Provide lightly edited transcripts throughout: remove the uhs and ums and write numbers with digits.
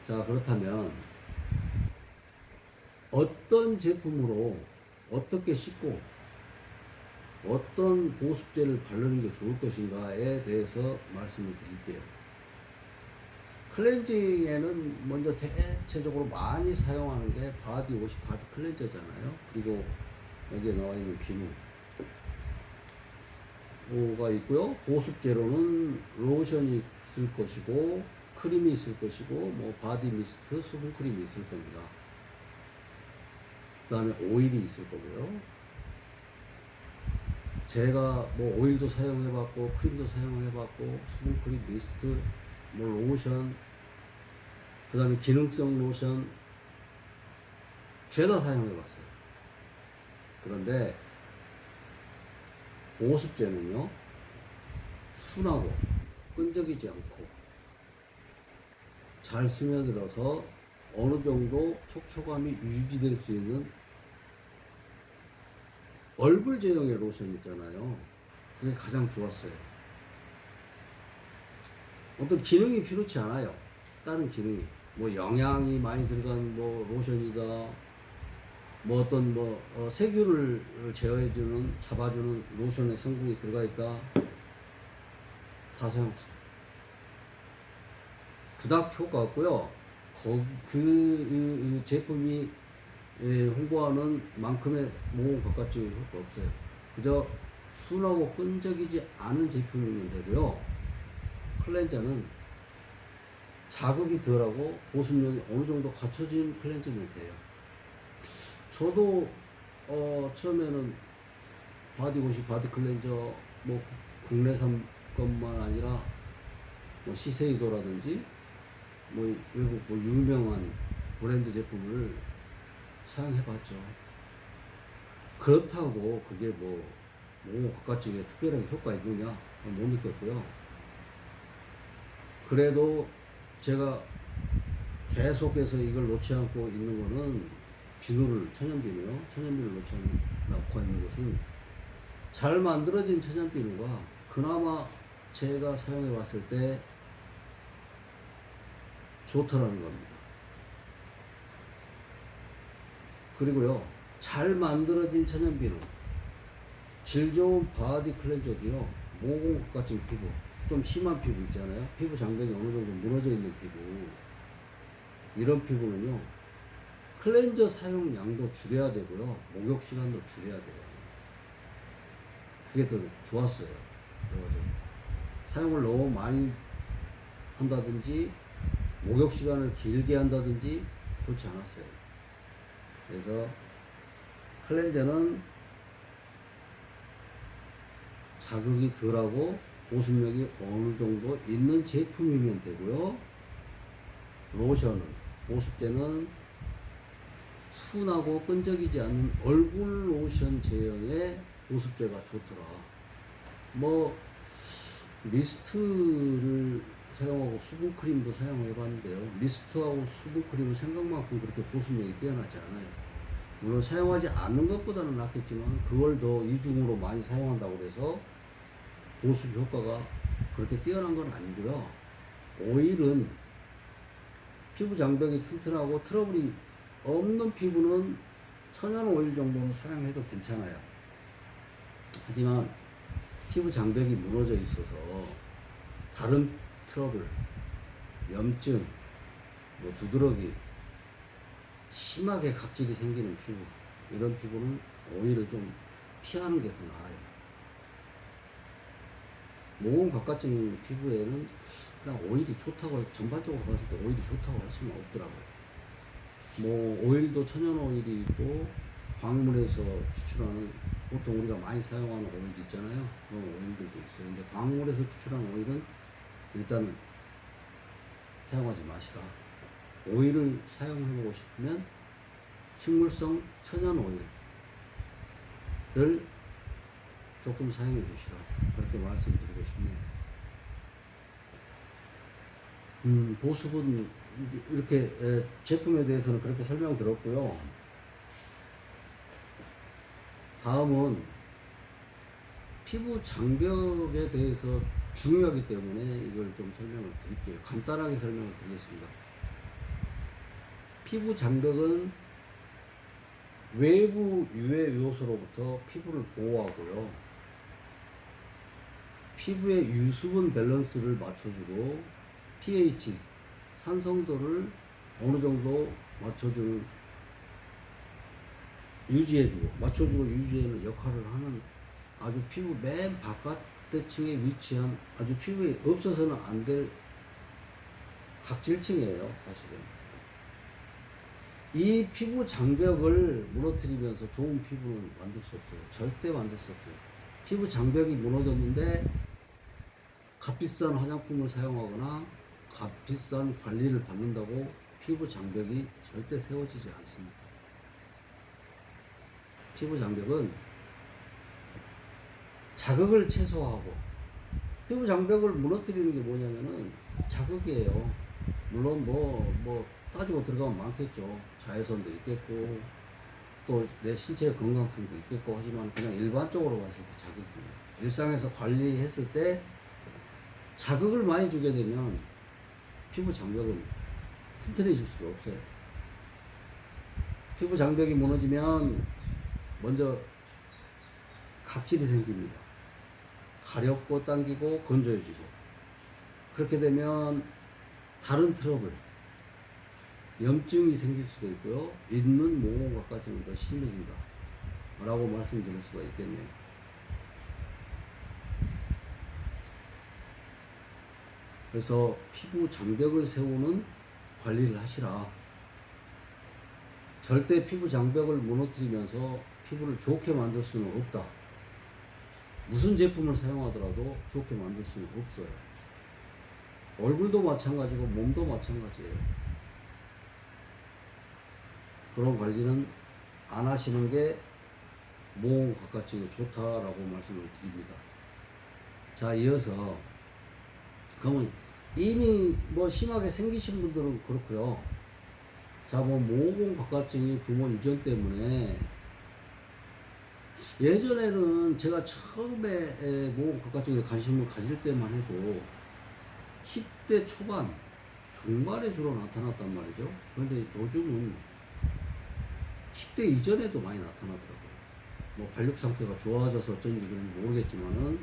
자, 그렇다면 어떤 제품으로 어떻게 씻고 어떤 보습제를 바르는 게 좋을 것인가에 대해서 말씀을 드릴게요. 클렌징에는 먼저 대체적으로 많이 사용하는 게 바디워시, 바디 클렌저잖아요. 그리고 여기에 나와 있는 비누가 있고요. 보습제로는 로션이 있을 것이고, 크림이 있을 것이고, 뭐 바디 미스트, 수분 크림이 있을 겁니다. 그 다음에 오일이 있을 거고요. 제가 뭐 오일도 사용해봤고, 크림도 사용해봤고, 수분 크림, 미스트, 뭐 로션, 그 다음에 기능성 로션, 죄다 사용해봤어요. 그런데 보습제는요, 순하고 끈적이지 않고 잘 스며들어서 어느 정도 촉촉함이 유지될 수 있는 얼굴 제형의 로션 있잖아요. 그게 가장 좋았어요. 어떤 기능이 필요치 않아요. 다른 기능이. 뭐 영양이 많이 들어간 뭐 로션이다. 뭐 어떤 세균을 제어해주는, 잡아주는 로션의 성분이 들어가 있다. 다 사용했어요. 그닥 효과 없고요. 그 제품이 홍보하는 만큼의 모공 바깥쪽에 효과 없어요. 그저 순하고 끈적이지 않은 제품이면 되고요. 클렌저는 자극이 덜하고 보습력이 어느 정도 갖춰진 클렌저면 돼요. 저도 처음에는 바디워시, 바디 클렌저 뭐 국내산 것만 아니라 뭐 시세이도라든지 뭐 외국 뭐 유명한 브랜드 제품을 사용해봤죠. 그렇다고 그게 뭐 바깥쪽에 특별하게 효과 있느냐 못 느꼈고요. 그래도 제가 계속해서 이걸 놓지 않고 있는 거는 비누를, 천연비누를 놓지 않고 있는 것은 잘 만들어진 천연비누가 그나마 제가 사용해 봤을 때 좋더라는 겁니다. 그리고요, 잘 만들어진 천연비누, 질 좋은 바디 클렌저도요, 모공 바깥쪽 피부, 좀 심한 피부 있잖아요. 피부 장벽이 어느 정도 무너져 있는 피부, 이런 피부는요, 클렌저 사용량도 줄여야 되고요, 목욕 시간도 줄여야 돼요. 그게 더 좋았어요. 그래가지고 사용을 너무 많이 한다든지 목욕 시간을 길게 한다든지 좋지 않았어요. 그래서 클렌저는 자극이 덜하고 보습력이 어느 정도 있는 제품이면 되고요. 로션은, 보습제는 순하고 끈적이지 않는 얼굴 로션 제형의 보습제가 좋더라. 뭐 미스트를 사용하고 수분크림도 사용해봤는데요. 미스트하고 수분크림은 생각만큼 그렇게 보습력이 뛰어나지 않아요. 물론 사용하지 않는 것보다는 낫겠지만 그걸 더 이중으로 많이 사용한다고 해서 보습 효과가 그렇게 뛰어난 건 아니고요. 오일은 피부 장벽이 튼튼하고 트러블이 없는 피부는 천연 오일 정도는 사용해도 괜찮아요. 하지만 피부 장벽이 무너져 있어서 다른 트러블, 염증, 뭐 두드러기, 심하게 각질이 생기는 피부, 이런 피부는 오일을 좀 피하는 게 더 나아요. 모공 바깥쪽 피부에는 그냥 오일이 좋다고, 전반적으로 봤을 때 오일이 좋다고 할 수는 없더라고요. 뭐 오일도 천연 오일이 있고 광물에서 추출하는, 보통 우리가 많이 사용하는 오일도 있잖아요. 그런 오일들도 있어요. 근데 광물에서 추출하는 오일은 일단은 사용하지 마시라. 오일을 사용해보고 싶으면 식물성 천연 오일을 조금 사용해 주시라. 그렇게 말씀드리고 싶네요. 보습은 이렇게 제품에 대해서는 그렇게 설명드렸고요. 다음은 피부 장벽에 대해서 중요하기 때문에 이걸 좀 설명을 드릴게요. 간단하게 설명을 드리겠습니다. 피부 장벽은 외부 유해 요소로부터 피부를 보호하고요. 피부의 유수분 밸런스를 맞춰주고 pH, 산성도를 어느 정도 맞춰주고 유지하는 역할을 하는 아주 피부 맨 바깥층에 위치한 아주 피부에 없어서는 안 될 각질층이에요, 사실은. 이 피부 장벽을 무너뜨리면서 좋은 피부는 만들 수 없어요. 절대 만들 수 없어요. 피부 장벽이 무너졌는데 값비싼 화장품을 사용하거나 값비싼 관리를 받는다고 피부 장벽이 절대 세워지지 않습니다. 피부 장벽은 자극을 최소화하고, 피부 장벽을 무너뜨리는 게 뭐냐면은 자극이에요. 물론 뭐 따지고 들어가면 많겠죠. 자외선도 있겠고 또 내 신체의 건강성도 있겠고 하지만 그냥 일반적으로 봤을 때 자극이에요. 일상에서 관리했을 때 자극을 많이 주게 되면 피부 장벽은 튼튼해질 수가 없어요. 피부 장벽이 무너지면 먼저 각질이 생깁니다. 가렵고 당기고 건조해지고, 그렇게 되면 다른 트러블, 염증이 생길 수도 있고요. 있는 모공각까지는 더 심해진다 라고 말씀드릴 수가 있겠네요. 그래서 피부 장벽을 세우는 관리를 하시라. 절대 피부 장벽을 무너뜨리면서 피부를 좋게 만들 수는 없다. 무슨 제품을 사용하더라도 좋게 만들 수는 없어요. 얼굴도 마찬가지고 몸도 마찬가지예요. 그런 관리는 안 하시는 게 모공 각각증에 좋다라고 말씀을 드립니다. 자, 이어서 그러면 이미 뭐 심하게 생기신 분들은 그렇고요. 자, 뭐 모공 각각증이 부모 유전 때문에, 예전에는 제가 처음에 모공 각각증에 관심을 가질 때만 해도 10대 초반, 중반에 주로 나타났단 말이죠. 그런데 요즘은 10대 이전에도 많이 나타나더라고요. 뭐 발육 상태가 좋아져서 어쩐지 그런지 모르겠지만은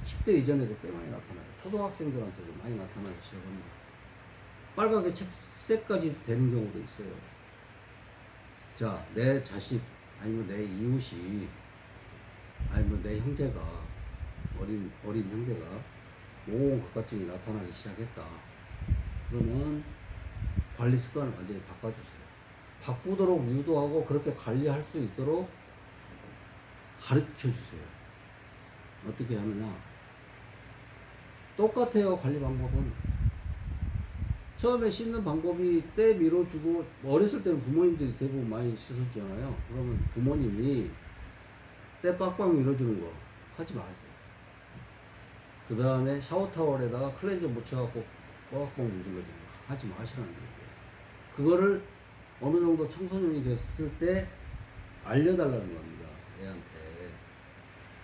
10대 이전에도 꽤 많이 나타나요. 초등학생들한테도 많이 나타나기 시작합니다. 빨갛게 색까지 되는 경우도 있어요. 자, 내 자식 아니면 내 이웃이 아니면 내 형제가 어린 형제가 모공 각각증이 나타나기 시작했다. 그러면 관리 습관을 완전히 바꿔주세요. 바꾸도록 유도하고 그렇게 관리할 수 있도록 가르쳐 주세요. 어떻게 하느냐? 똑같아요. 관리 방법은. 처음에 씻는 방법이 때 밀어주고, 어렸을 때는 부모님들이 대부분 많이 씻어주잖아요. 그러면 부모님이 때 빡빡 밀어주는 거 하지 마세요. 그 다음에 샤워타월에다가 클렌저 묻혀갖고 꽉꽉 문질러주는 거 하지 마시라는 얘기예요. 그거를 어느 정도 청소년이 됐을 때 알려달라는 겁니다. 애한테.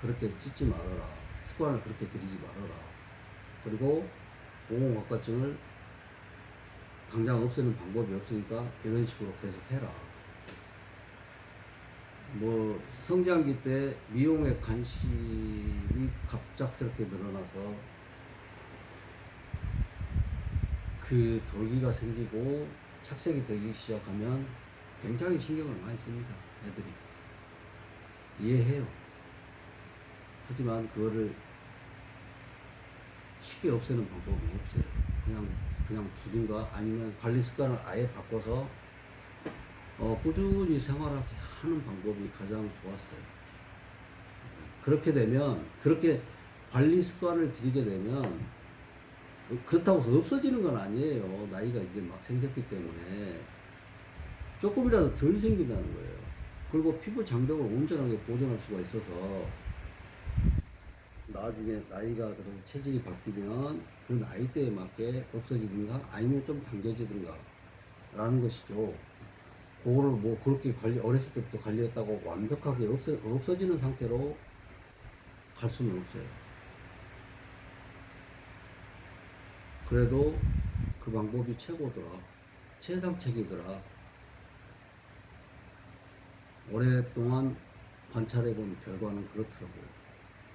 그렇게 찢지 말아라. 습관을 그렇게 들이지 말아라. 그리고 모공 각각증을 당장 없애는 방법이 없으니까 이런 식으로 계속 해라. 뭐 성장기 때 미용에 관심이 갑작스럽게 늘어나서 그 돌기가 생기고 착색이 되기 시작하면 굉장히 신경을 많이 씁니다. 애들이. 이해해요. 하지만 그거를 쉽게 없애는 방법은 없어요. 그냥 두든가 아니면 관리 습관을 아예 바꿔서 꾸준히 생활하게 하는 방법이 가장 좋았어요. 그렇게 되면, 그렇게 관리 습관을 들이게 되면, 그렇다고 해서 없어지는 건 아니에요. 나이가 이제 막 생겼기 때문에 조금이라도 덜 생긴다는 거예요. 그리고 피부 장벽을 온전하게 보존할 수가 있어서 나중에 나이가 들어서 체질이 바뀌면 그 나이대에 맞게 없어지든가 아니면 좀 당겨지든가 라는 것이죠. 그거를 뭐 그렇게 어렸을 때부터 관리했다고 완벽하게 없어지는 상태로 갈 수는 없어요. 그래도 그 방법이 최고더라, 최상책이더라 오랫동안 관찰해 본 결과는 그렇더라고요.